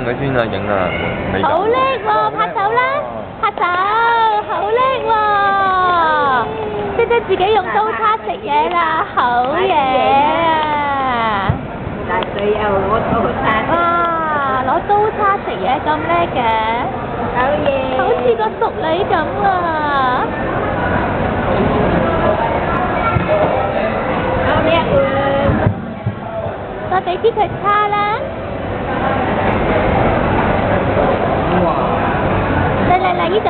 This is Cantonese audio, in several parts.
佢先啊，影啊，你好叻喎，拍手啦，拍手，好叻喎，識得自己用刀叉食嘢啦，好嘢啊！大嘴又攞刀叉，哇，攞刀叉食嘢咁叻嘅，好嘢，好似個淑女咁啊！好叻喎！再俾啲佢叉啦，嚟呢度，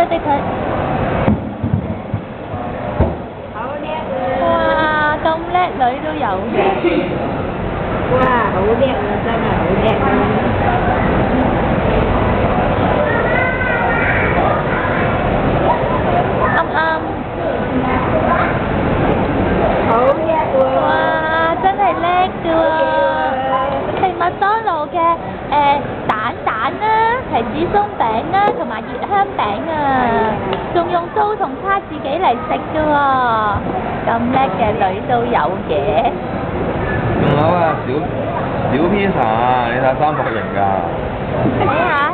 俾佢。好叻喎！哇，咁叻女都有嘅。哇，好叻啊，真係好叻啊！啱，好叻喎！哇，真係叻㗎喎！係麥當勞嘅蛋啦，提子鬆餅啦，同埋熱香餅啊，仲用刀同叉自己嚟食㗎喎，咁叻嘅女都有嘅。仲有啊，小披薩啊，你睇三角形㗎。睇下。